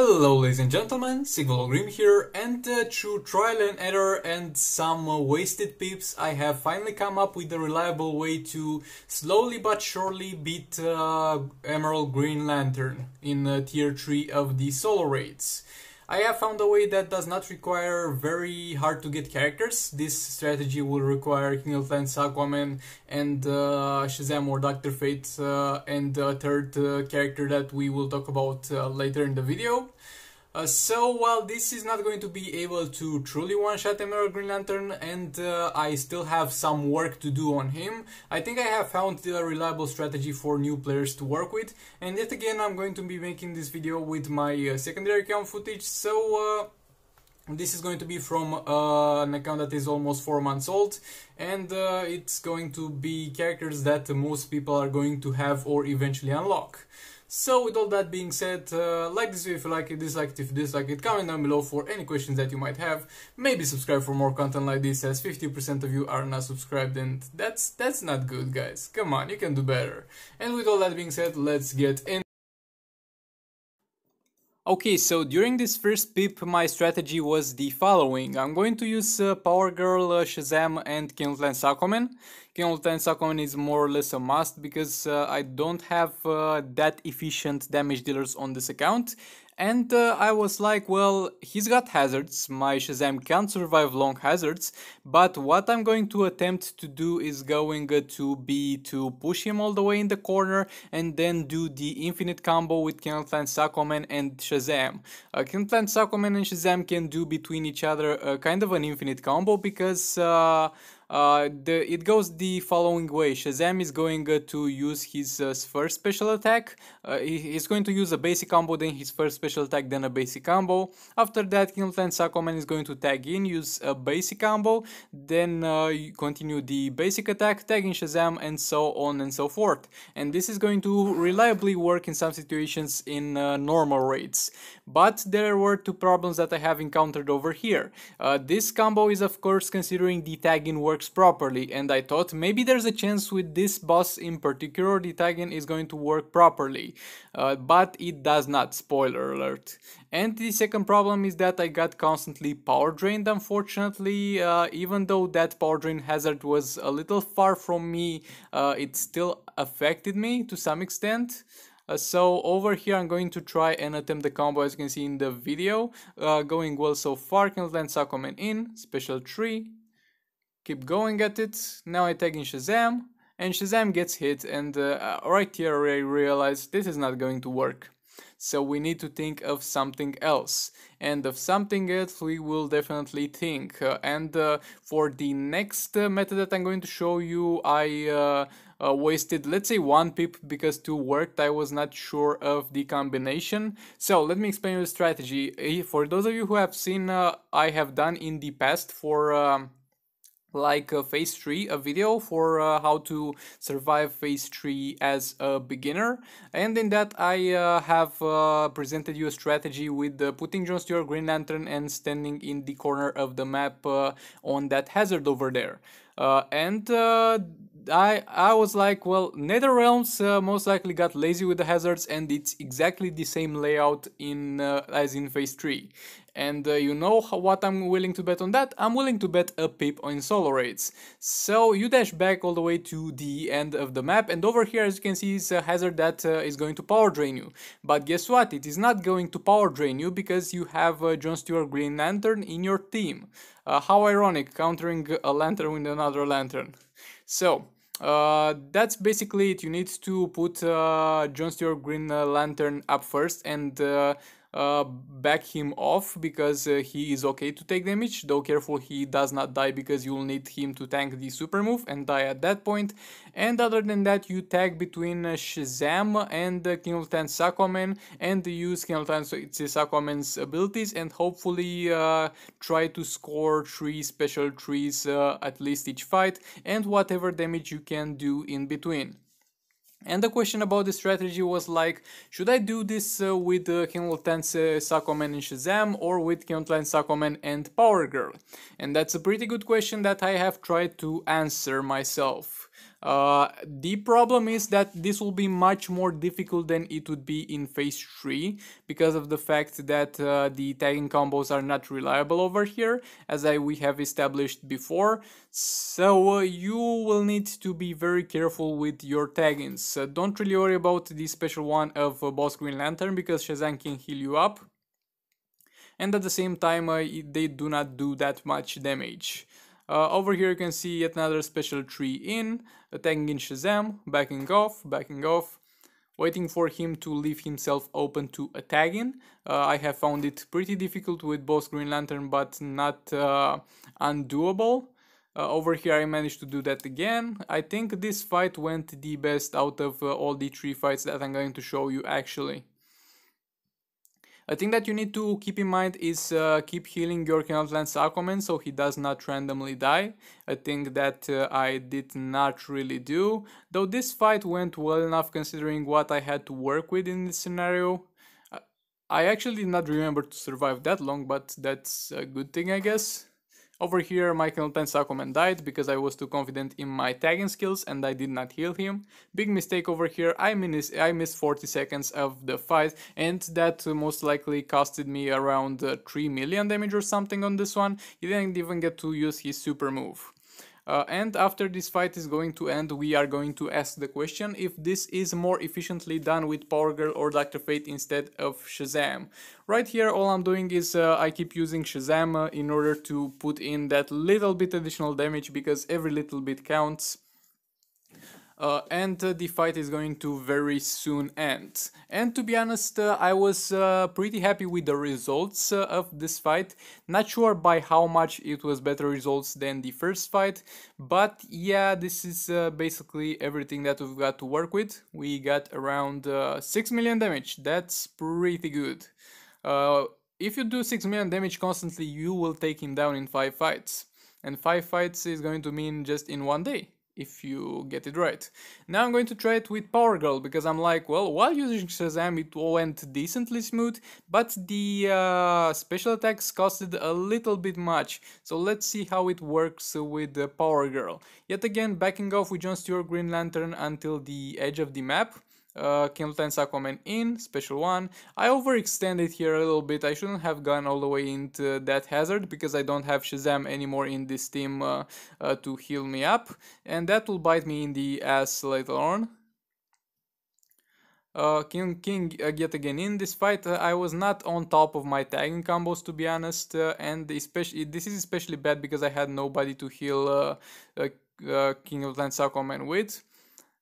Hello ladies and gentlemen, Sigvalgrim here, and through trial and error and some wasted pips, I have finally come up with a reliable way to slowly but surely beat Emerald Green Lantern in tier 3 of the solo raids. I have found a way that does not require very hard to get characters. This strategy will require King of Lands, Aquaman, and Shazam or Dr. Fate, and a third character that we will talk about later in the video. So while this is not going to be able to truly one-shot Emerald Green Lantern, and I still have some work to do on him, I think I have found a reliable strategy for new players to work with. And yet again, I'm going to be making this video with my secondary account footage, so this is going to be from an account that is almost 4 months old, and it's going to be characters that most people are going to have or eventually unlock. So with all that being said, like this video if you like it, dislike it if you dislike it, comment down below for any questions that you might have, maybe subscribe for more content like this, as 50% of you are not subscribed, and that's not good, guys. Come on, you can do better. And with all that being said, let's get in. Okay, so during this first pip, my strategy was the following. I'm going to use Power Girl, Shazam, and King of Lands Aquaman. King of Lands Aquaman is more or less a must because I don't have that efficient damage dealers on this account. And I was like, well, he's got hazards, my Shazam can't survive long hazards, but what I'm going to attempt to do is going to be to push him all the way in the corner and then do the infinite combo with King of Lands Aquaman and Shazam. King of Lands Aquaman and Shazam can do between each other kind of an infinite combo because it goes the following way. Shazam is going to use his first special attack. He's going to use a basic combo, then his first special attack, then a basic combo. After that, King of Lands Aquaman is going to tag in, use a basic combo, then continue the basic attack, tag in Shazam, and so on and so forth. And this is going to reliably work in some situations in normal raids. But there were two problems that I have encountered over here. This combo is of course considering the tag-in works properly, and I thought maybe there's a chance with this boss in particular the tag-in is going to work properly, but it does not, spoiler alert. And the second problem is that I got constantly power drained, unfortunately. Even though that power drain hazard was a little far from me, it still affected me to some extent. So over here I'm going to try and attempt the combo as you can see in the video. Going well so far. King of Lands Aquaman in, special 3. Keep going at it. Now I tag in Shazam, and Shazam gets hit, and right here I realize this is not going to work. So we need to think of something else, and of something else we will definitely think. For the next method that I'm going to show you, I wasted, let's say, 1 pip because 2 worked. I was not sure of the combination. So let me explain the strategy. For those of you who have seen, I have done in the past for phase 3, a video for how to survive phase 3 as a beginner, and in that I have presented you a strategy with putting John Stewart Green Lantern and standing in the corner of the map on that hazard over there. I was like, well, NetherRealms most likely got lazy with the hazards, and it's exactly the same layout in as in phase 3. And you know what I'm willing to bet on that? I'm willing to bet a pip on solo raids. So you dash back all the way to the end of the map, and over here as you can see is a hazard that is going to power drain you. But guess what? It is not going to power drain you because you have John Stewart Green Lantern in your team. How ironic, countering a lantern with another lantern. So that's basically it. You need to put John Stewart Green Lantern up first and back him off because he is okay to take damage, though careful he does not die because you'll need him to tank the super move and die at that point. And other than that, you tag between Shazam and King of Lands Aquaman and use King of Lands Aquaman's abilities and hopefully try to score 3 special 3s at least each fight, and whatever damage you can do in between. And the question about the strategy was like, should I do this with King of Lands Aquaman and Shazam, or with King of Lands Aquaman and Power Girl? And that's a pretty good question that I have tried to answer myself. The problem is that this will be much more difficult than it would be in phase 3 because of the fact that the tagging combos are not reliable over here, as we have established before. So you will need to be very careful with your taggings. Don't really worry about the special one of Boss Green Lantern because Shazam can heal you up, and at the same time they do not do that much damage. Over here you can see yet another special tree in, tagging in Shazam, backing off, waiting for him to leave himself open to a tag in. I have found it pretty difficult with both Green Lantern, but not undoable. Over here I managed to do that again. I think this fight went the best out of all the 3 fights that I'm going to show you actually. A thing that you need to keep in mind is keep healing your King of Lands Aquaman so he does not randomly die. A thing that I did not really do, though this fight went well enough considering what I had to work with in this scenario. I actually did not remember to survive that long, but that's a good thing, I guess. Over here, my King of Lands Aquaman died because I was too confident in my tagging skills and I did not heal him. Big mistake over here, I missed 40 seconds of the fight, and that most likely costed me around 3 million damage or something on this one. He didn't even get to use his super move. And after this fight is going to end, we are going to ask the question if this is more efficiently done with Power Girl or Dr. Fate instead of Shazam. Right here all I'm doing is I keep using Shazam in order to put in that little bit additional damage because every little bit counts. And the fight is going to very soon end. And to be honest, I was pretty happy with the results of this fight. Not sure by how much it was better results than the first fight, but yeah, this is basically everything that we've got to work with. We got around 6 million damage. That's pretty good. If you do 6 million damage constantly, you will take him down in 5 fights. And 5 fights is going to mean just in 1 day, if you get it right. Now I'm going to try it with Power Girl, because I'm like, well, while using Shazam it went decently smooth, but the special attacks costed a little bit much. So let's see how it works with the Power Girl. Yet again, backing off with John Stewart Green Lantern until the edge of the map. King of Lands Aquaman in, special one. I overextended here a little bit. I shouldn't have gone all the way into that hazard because I don't have Shazam anymore in this team to heal me up, and that will bite me in the ass later on. King yet again in this fight. I was not on top of my tagging combos, to be honest, and especially this is especially bad because I had nobody to heal King of Lands Aquaman with.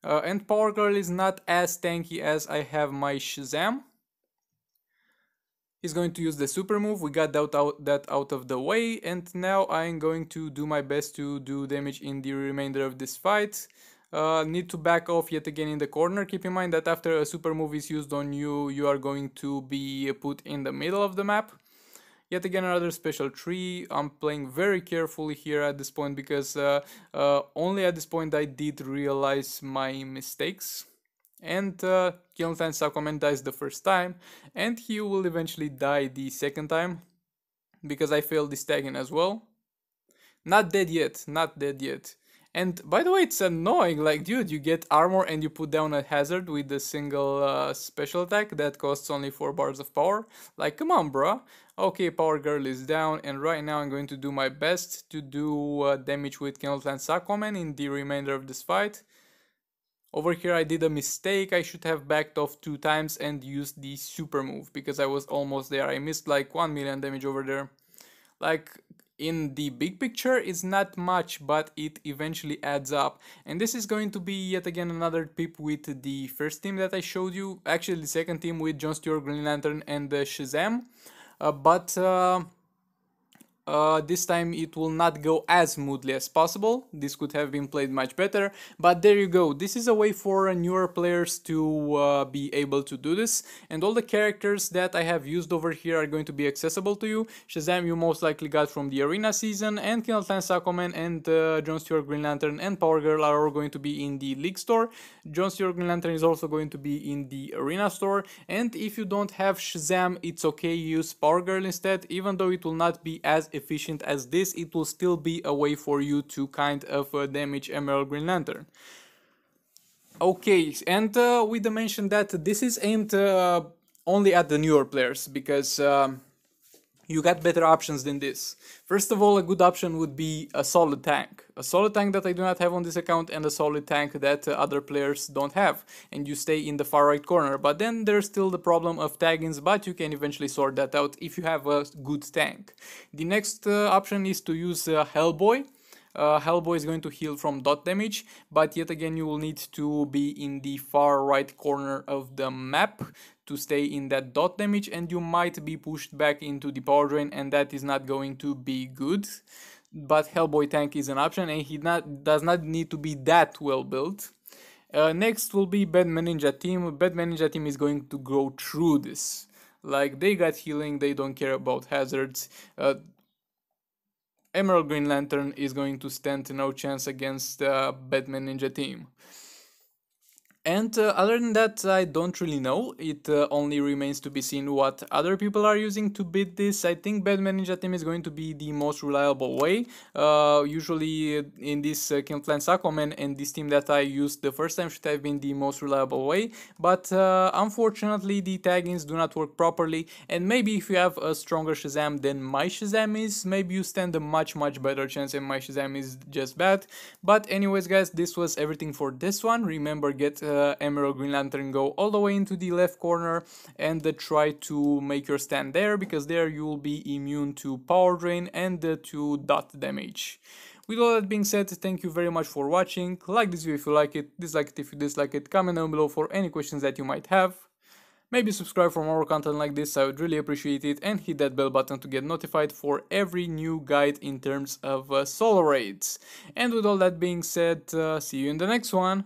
And Power Girl is not as tanky as I have my Shazam. He's going to use the super move. We got that out of the way, and now I'm going to do my best to do damage in the remainder of this fight. Need to back off yet again in the corner. Keep in mind that after a super move is used on you, you are going to be put in the middle of the map. Yet again another special tree. I'm playing very carefully here at this point because only at this point I did realize my mistakes. And King of Lands Aquaman dies the first time, and he will eventually die the second time because I failed this tagging as well. Not dead yet, not dead yet. And by the way, it's annoying, like, dude, you get armor and you put down a hazard with a single special attack that costs only 4 bars of power. Like, come on, bro. Okay, Power Girl is down, and right now I'm going to do my best to do damage with King of Lands Aquaman in the remainder of this fight. Over here I did a mistake. I should have backed off 2 times and used the super move because I was almost there. I missed like 1 million damage over there. Like, in the big picture it's not much, but it eventually adds up. And this is going to be yet again another pip with the first team that I showed you. Actually the second team with John Stewart, Green Lantern and Shazam. This time it will not go as smoothly as possible. This could have been played much better, but there you go. This is a way for newer players to be able to do this, and all the characters that I have used over here are going to be accessible to you. Shazam you most likely got from the Arena season, and King of Lands Aquaman and John Stewart Green Lantern and Power Girl are all going to be in the League store. John Stewart Green Lantern is also going to be in the Arena store, and if you don't have Shazam, it's okay, use Power Girl instead. Even though it will not be as efficient as this, it will still be a way for you to kind of damage Emerald Green Lantern. Okay, and we mentioned that this is aimed only at the newer players because you got better options than this. First of all, a good option would be a solid tank. A solid tank that I do not have on this account and a solid tank that other players don't have. And you stay in the far right corner. But then there's still the problem of taggings, but you can eventually sort that out if you have a good tank. The next option is to use Hellboy. Hellboy is going to heal from dot damage, but yet again you will need to be in the far right corner of the map to stay in that dot damage, and you might be pushed back into the power drain, and that is not going to be good. But Hellboy tank is an option, and he does not need to be that well built. Next will be Batman Ninja Team. Batman Ninja Team is going to go through this. Like, they got healing, they don't care about hazards. Emerald Green Lantern is going to stand no chance against the Batman Ninja Team. And other than that, I don't really know. It only remains to be seen what other people are using to beat this. I think Batman Ninja Team is going to be the most reliable way. Usually in this King Clan Aquaman and this team that I used the first time should have been the most reliable way. But unfortunately the taggings do not work properly, and maybe if you have a stronger Shazam than my Shazam is, maybe you stand a much better chance and my Shazam is just bad. But anyways guys, this was everything for this one. Remember, get Emerald Green Lantern, go all the way into the left corner and try to make your stand there, because there you will be immune to power drain and to dot damage. With all that being said, thank you very much for watching. Like this video if you like it, dislike it if you dislike it, comment down below for any questions that you might have. Maybe subscribe for more content like this, I would really appreciate it, and hit that bell button to get notified for every new guide in terms of solo raids. And with all that being said, see you in the next one.